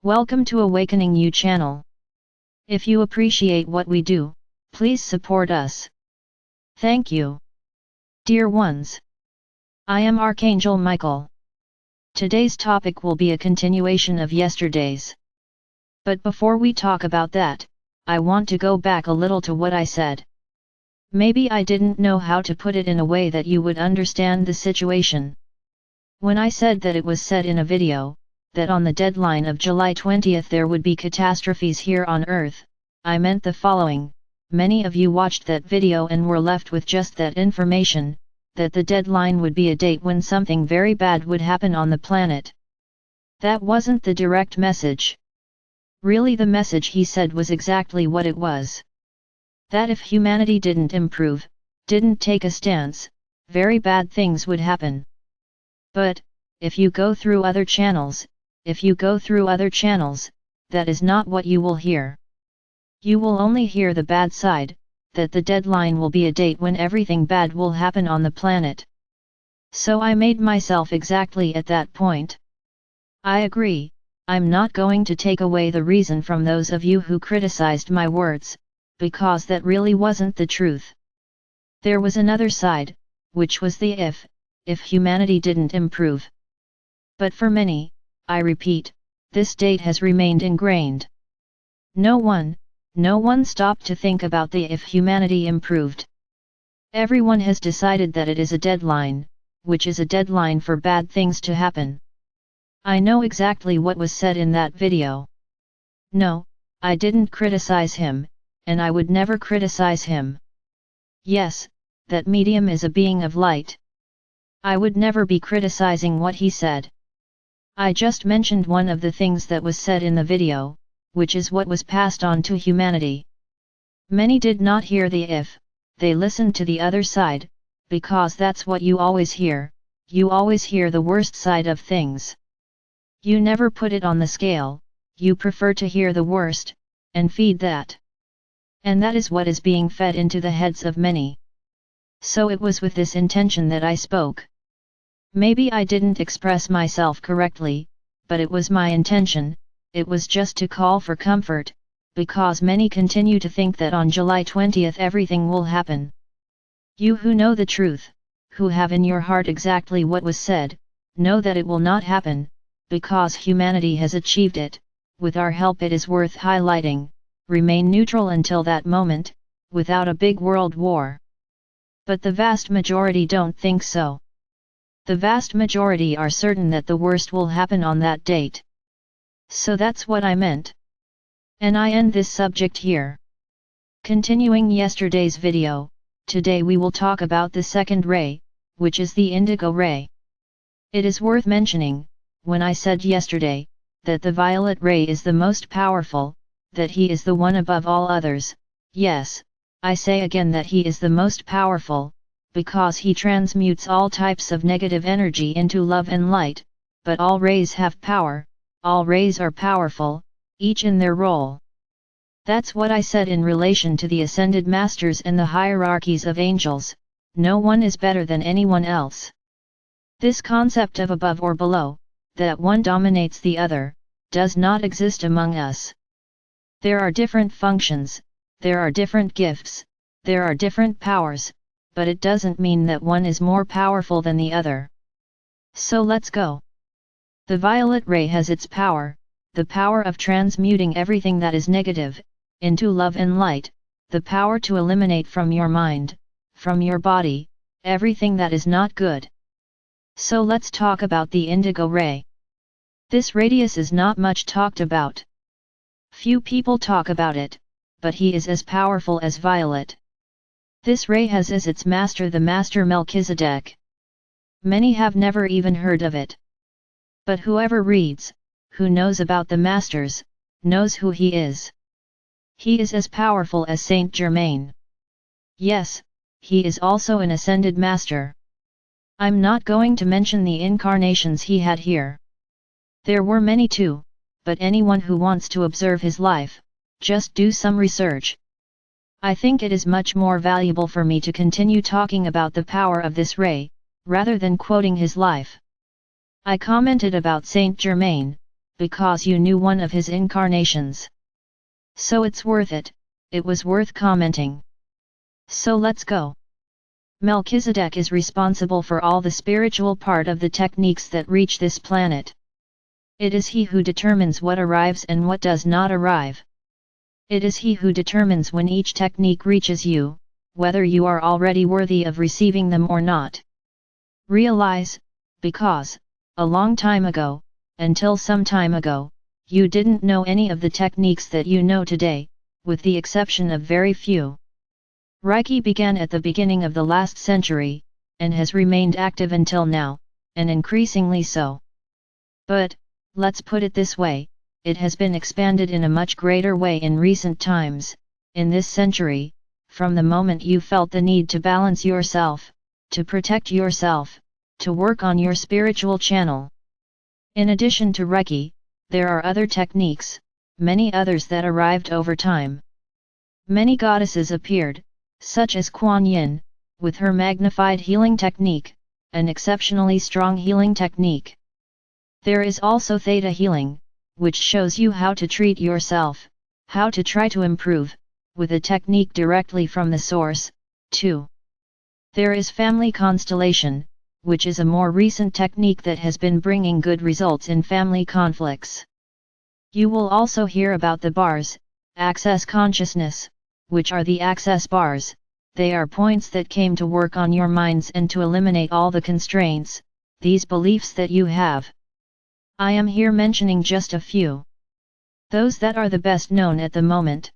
Welcome to AwakeningYOU channel. If you appreciate what we do, please support us. Thank you. Dear ones, I am Archangel Michael. Today's topic will be a continuation of yesterday's. But before we talk about that, I want to go back a little to what I said. Maybe I didn't know how to put it in a way that you would understand the situation. When I said that it was said in a video, that on the deadline of July 20th there would be catastrophes here on Earth, I meant the following: many of you watched that video and were left with just that information, that the deadline would be a date when something very bad would happen on the planet. That wasn't the direct message. Really, the message he said was exactly what it was. That if humanity didn't improve, didn't take a stance, very bad things would happen. But, if you go through other channels, that is not what you will hear. You will only hear the bad side, that the deadline will be a date when everything bad will happen on the planet. So I made myself exactly at that point. I agree, I'm not going to take away the reason from those of you who criticized my words, because that really wasn't the truth. There was another side, which was the if humanity didn't improve. But for many, I repeat, this date has remained ingrained. No one stopped to think about the if humanity improved. Everyone has decided that it is a deadline, which is a deadline for bad things to happen. I know exactly what was said in that video. No, I didn't criticize him, and I would never criticize him. Yes, that medium is a being of light. I would never be criticizing what he said. I just mentioned one of the things that was said in the video, which is what was passed on to humanity. Many did not hear the if, they listened to the other side, because that's what you always hear the worst side of things. You never put it on the scale, you prefer to hear the worst, and feed that. And that is what is being fed into the heads of many. So it was with this intention that I spoke. Maybe I didn't express myself correctly, but it was my intention. It was just to call for comfort, because many continue to think that on July 20th everything will happen. You who know the truth, who have in your heart exactly what was said, know that it will not happen, because humanity has achieved it. With our help it is worth highlighting. Remain neutral until that moment, without a big world war. But the vast majority don't think so. The vast majority are certain that the worst will happen on that date. So that's what I meant. And I end this subject here. Continuing yesterday's video, today we will talk about the second ray, which is the indigo ray. It is worth mentioning, when I said yesterday, that the violet ray is the most powerful, that he is the one above all others. Yes, I say again that he is the most powerful, because he transmutes all types of negative energy into love and light. But all rays have power, all rays are powerful, each in their role. That's what I said in relation to the ascended masters and the hierarchies of angels. No one is better than anyone else. This concept of above or below, that one dominates the other, does not exist among us. There are different functions, there are different gifts, there are different powers, but it doesn't mean that one is more powerful than the other. So let's go. The violet ray has its power, the power of transmuting everything that is negative, into love and light, the power to eliminate from your mind, from your body, everything that is not good. So let's talk about the indigo ray. This radius is not much talked about. Few people talk about it, but he is as powerful as violet. This ray has as its master the Master Melchizedek. Many have never even heard of it. But whoever reads, who knows about the masters, knows who he is. He is as powerful as Saint Germain. Yes, he is also an ascended master. I'm not going to mention the incarnations he had here. There were many too, but anyone who wants to observe his life, just do some research. I think it is much more valuable for me to continue talking about the power of this ray, rather than quoting his life. I commented about Saint Germain, because you knew one of his incarnations. So it's worth it, it was worth commenting. So let's go. Melchizedek is responsible for all the spiritual part of the techniques that reach this planet. It is he who determines what arrives and what does not arrive. It is he who determines when each technique reaches you, whether you are already worthy of receiving them or not. Realize, because, a long time ago, until some time ago, you didn't know any of the techniques that you know today, with the exception of very few. Reiki began at the beginning of the last century, and has remained active until now, and increasingly so. But, let's put it this way, it has been expanded in a much greater way in recent times, in this century, from the moment you felt the need to balance yourself, to protect yourself, to work on your spiritual channel. In addition to Reiki, there are other techniques, many others that arrived over time. Many goddesses appeared, such as Kuan Yin, with her magnified healing technique, an exceptionally strong healing technique. There is also Theta healing, which shows you how to treat yourself, how to try to improve, with a technique directly from the source, too. There is family constellation, which is a more recent technique that has been bringing good results in family conflicts. You will also hear about the bars, access consciousness, which are the access bars. They are points that came to work on your minds and to eliminate all the constraints, these beliefs that you have. I am here mentioning just a few. Those that are the best known at the moment.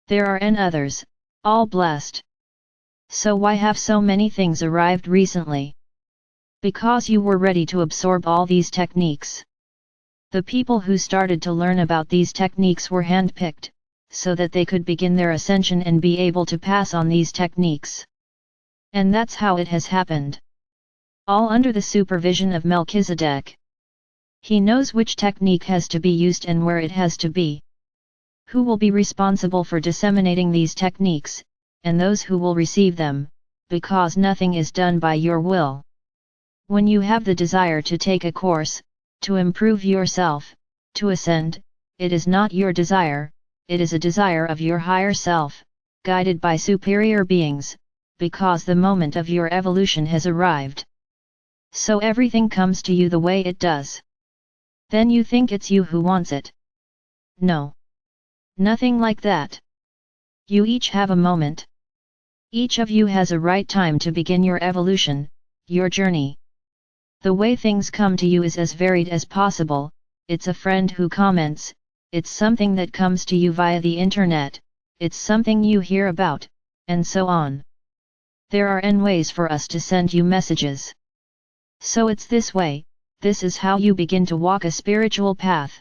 There are n others, all blessed. So why have so many things arrived recently? Because you were ready to absorb all these techniques. The people who started to learn about these techniques were handpicked, so that they could begin their ascension and be able to pass on these techniques. And that's how it has happened. All under the supervision of Melchizedek. He knows which technique has to be used and where it has to be. Who will be responsible for disseminating these techniques, and those who will receive them, because nothing is done by your will. When you have the desire to take a course, to improve yourself, to ascend, it is not your desire, it is a desire of your higher self, guided by superior beings, because the moment of your evolution has arrived. So everything comes to you the way it does. Then you think it's you who wants it. No. Nothing like that. You each have a moment. Each of you has a right time to begin your evolution, your journey. The way things come to you is as varied as possible. It's a friend who comments, it's something that comes to you via the internet, it's something you hear about, and so on. There are n ways for us to send you messages. So it's this way, this is how you begin to walk a spiritual path.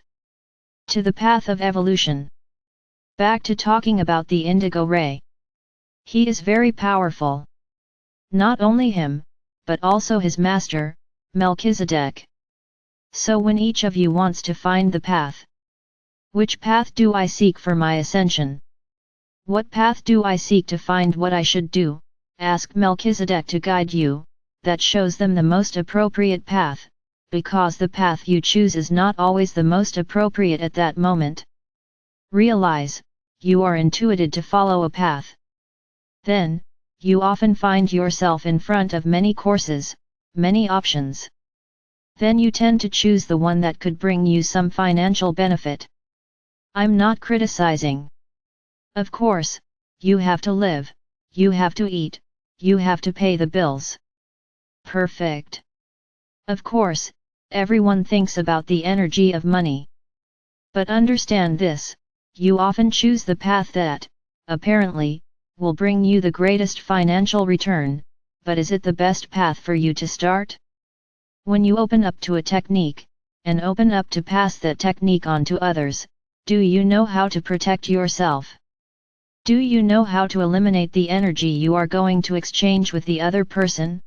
To the path of evolution. Back to talking about the indigo ray. He is very powerful. Not only him, but also his master, Melchizedek. So when each of you wants to find the path. Which path do I seek for my ascension? What path do I seek to find what I should do? Ask Melchizedek to guide you, that shows them the most appropriate path, because the path you choose is not always the most appropriate at that moment. Realize, you are intuited to follow a path. Then, you often find yourself in front of many courses, many options. Then you tend to choose the one that could bring you some financial benefit. I'm not criticizing. Of course, you have to live, you have to eat, you have to pay the bills. Perfect. Of course, everyone thinks about the energy of money. But understand this, you often choose the path that, apparently, will bring you the greatest financial return, but is it the best path for you to start? When you open up to a technique, and open up to pass that technique on to others, do you know how to protect yourself? Do you know how to eliminate the energy you are going to exchange with the other person?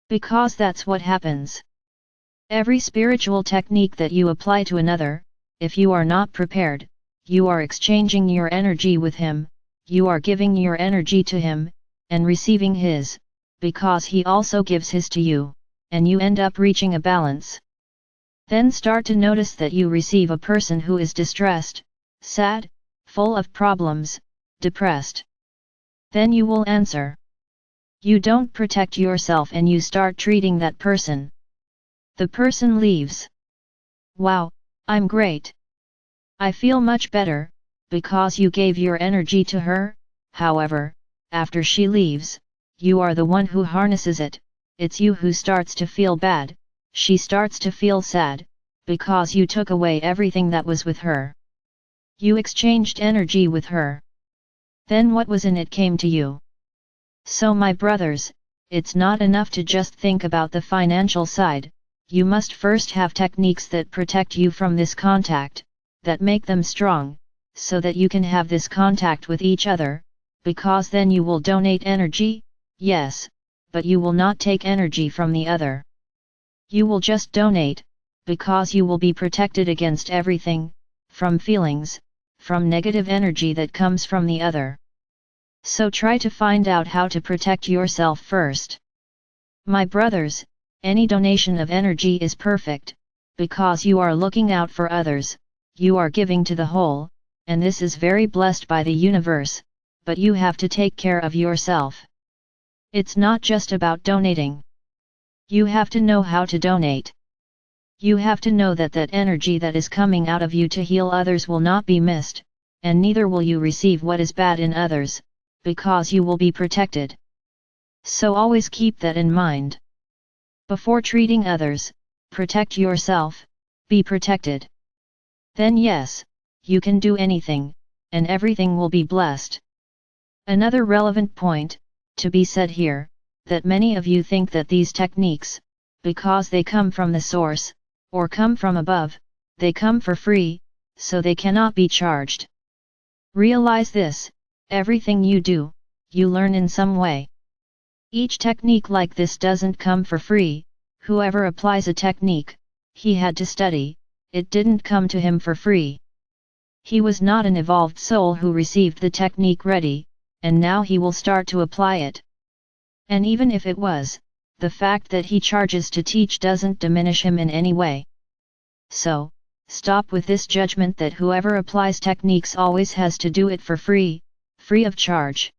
Because that's what happens. Every spiritual technique that you apply to another, if you are not prepared, you are exchanging your energy with him, you are giving your energy to him, and receiving his, because he also gives his to you, and you end up reaching a balance. Then start to notice that you receive a person who is distressed, sad, full of problems, depressed. Then you will answer. You don't protect yourself and you start treating that person. The person leaves. Wow, I'm great. I feel much better, because you gave your energy to her. However, after she leaves, you are the one who harnesses it. It's you who starts to feel bad, she starts to feel sad, because you took away everything that was with her. You exchanged energy with her. Then what was in it came to you. So my brothers, it's not enough to just think about the financial side, you must first have techniques that protect you from this contact, that make them strong, so that you can have this contact with each other, because then you will donate energy, yes, but you will not take energy from the other. You will just donate, because you will be protected against everything, from feelings, from negative energy that comes from the other. So try to find out how to protect yourself first. My brothers, any donation of energy is perfect, because you are looking out for others, you are giving to the whole, and this is very blessed by the universe, but you have to take care of yourself. It's not just about donating. You have to know how to donate. You have to know that that energy that is coming out of you to heal others will not be missed, and neither will you receive what is bad in others, because you will be protected. So always keep that in mind. Before treating others, protect yourself, be protected. Then yes, you can do anything, and everything will be blessed. Another relevant point, to be said here, that many of you think that these techniques, because they come from the source, or come from above, they come for free, so they cannot be charged. Realize this, everything you do, you learn in some way. Each technique like this doesn't come for free, whoever applies a technique, he had to study, it didn't come to him for free. He was not an evolved soul who received the technique ready, and now he will start to apply it. And even if it was, the fact that he charges to teach doesn't diminish him in any way. So, stop with this judgment that whoever applies techniques always has to do it for free, free of charge.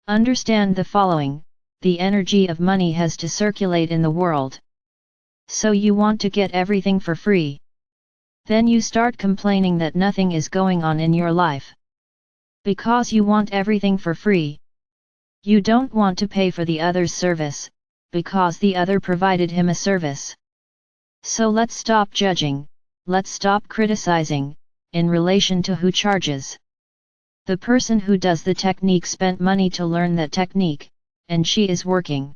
Understand the following, the energy of money has to circulate in the world. So you want to get everything for free. Then you start complaining that nothing is going on in your life. Because you want everything for free. You don't want to pay for the other's service, because the other provided him a service. So let's stop judging, let's stop criticizing, in relation to who charges. The person who does the technique spent money to learn that technique, and she is working.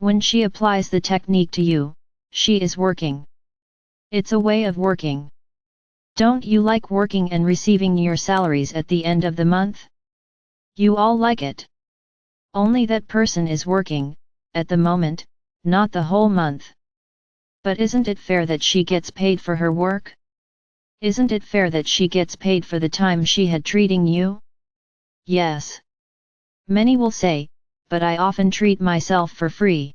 When she applies the technique to you, she is working. It's a way of working. Don't you like working and receiving your salaries at the end of the month? You all like it. Only that person is working, at the moment, not the whole month. But isn't it fair that she gets paid for her work? Isn't it fair that she gets paid for the time she had treating you? Yes. Many will say, but I often treat myself for free.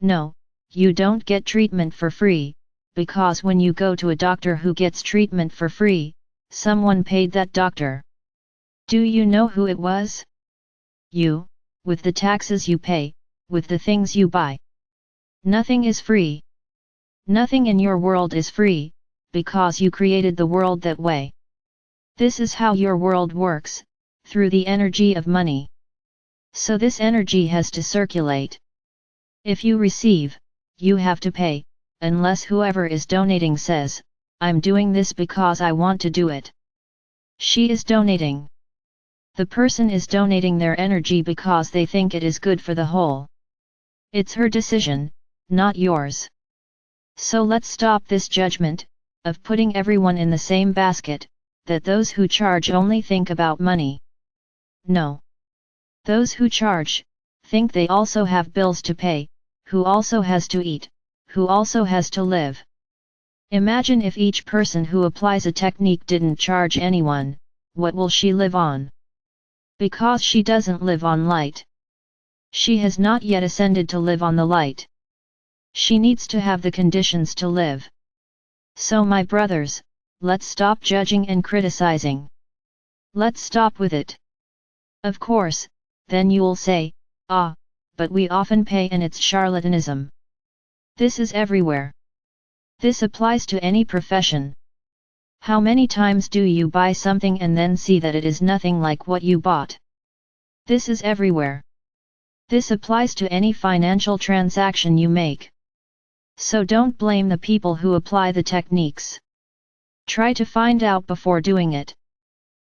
No, you don't get treatment for free, because when you go to a doctor who gets treatment for free, someone paid that doctor. Do you know who it was? You, with the taxes you pay, with the things you buy. Nothing is free. Nothing in your world is free, because you created the world that way. This is how your world works, through the energy of money. So this energy has to circulate. If you receive, you have to pay, unless whoever is donating says, I'm doing this because I want to do it. She is donating. The person is donating their energy because they think it is good for the whole. It's her decision, not yours. So let's stop this judgment, of putting everyone in the same basket, that those who charge only think about money. No. Those who charge, think they also have bills to pay, who also has to eat, who also has to live. Imagine if each person who applies a technique didn't charge anyone, what will she live on? Because she doesn't live on light. She has not yet ascended to live on the light. She needs to have the conditions to live, So my brothers, let's stop judging and criticizing. Let's stop with it. Of course, then you'll say, ah, but we often pay and it's charlatanism. This is everywhere. This applies to any profession. How many times do you buy something and then see that it is nothing like what you bought? This is everywhere. This applies to any financial transaction you make. So don't blame the people who apply the techniques. Try to find out before doing it.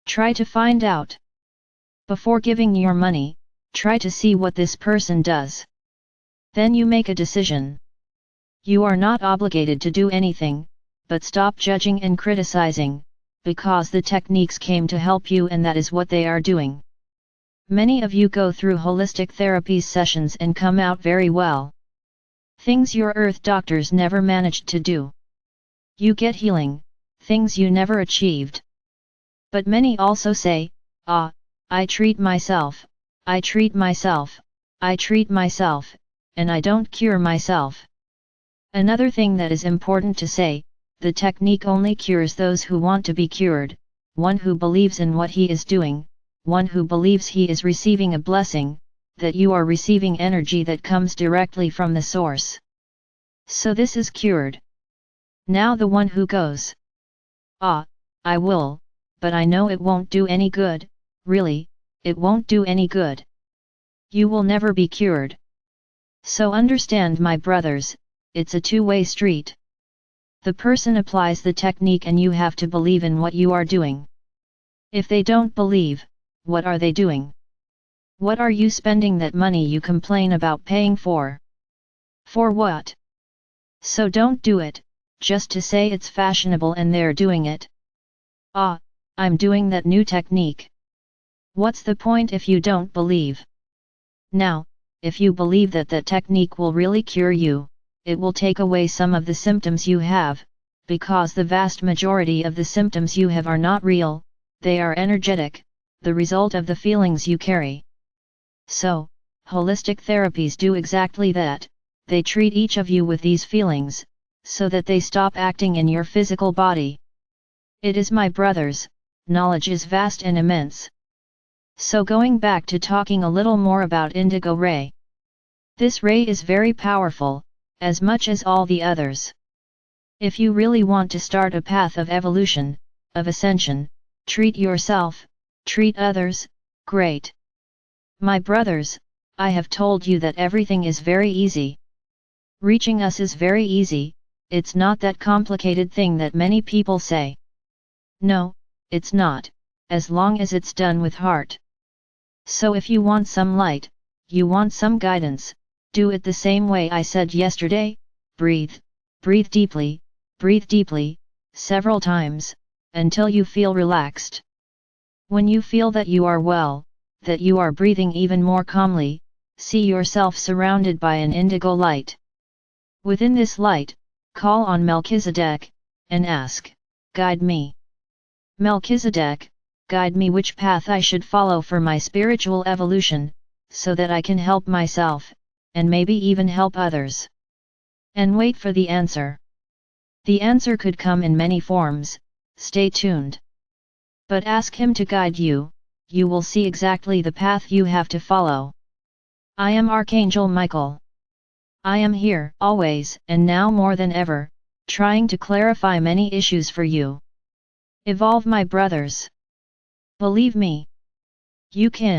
Try to find out. Before giving your money, try to see what this person does. Then you make a decision. You are not obligated to do anything, but stop judging and criticizing, because the techniques came to help you and that is what they are doing. Many of you go through holistic therapies sessions and come out very well. Things your earth doctors never managed to do. You get healing, things you never achieved. But many also say, ah, I treat myself, I treat myself, I treat myself, and I don't cure myself. Another thing that is important to say, the technique only cures those who want to be cured, one who believes in what he is doing, one who believes he is receiving a blessing, that you are receiving energy that comes directly from the source. So this is cured. Now the one who goes, ah, I will, but I know it won't do any good, really, it won't do any good. You will never be cured. So understand, my brothers, it's a two-way street. The person applies the technique and you have to believe in what you are doing. If they don't believe, what are they doing? What are you spending that money you complain about paying for? For what? So don't do it, just to say it's fashionable and they're doing it. Ah, I'm doing that new technique. What's the point if you don't believe? Now, if you believe that that technique will really cure you, it will take away some of the symptoms you have, because the vast majority of the symptoms you have are not real, they are energetic, the result of the feelings you carry. So, holistic therapies do exactly that, they treat each of you with these feelings, so that they stop acting in your physical body. It is, my brothers, knowledge is vast and immense. So going back to talking a little more about indigo ray. This ray is very powerful, as much as all the others. If you really want to start a path of evolution, of ascension, treat yourself, treat others, great. My brothers, I have told you that everything is very easy. Reaching us is very easy, it's not that complicated thing that many people say. No, it's not, as long as it's done with heart. So if you want some light, you want some guidance, do it the same way I said yesterday, breathe, breathe deeply, several times, until you feel relaxed. When you feel that you are well, that you are breathing even more calmly, see yourself surrounded by an indigo light. Within this light, call on Melchizedek, and ask, guide me. Melchizedek, guide me which path I should follow for my spiritual evolution, so that I can help myself, and maybe even help others. And wait for the answer. The answer could come in many forms, stay tuned. But ask him to guide you, you will see exactly the path you have to follow. I am Archangel Michael. I am here, always, and now more than ever, trying to clarify many issues for you. Evolve, my brothers. Believe me. You can.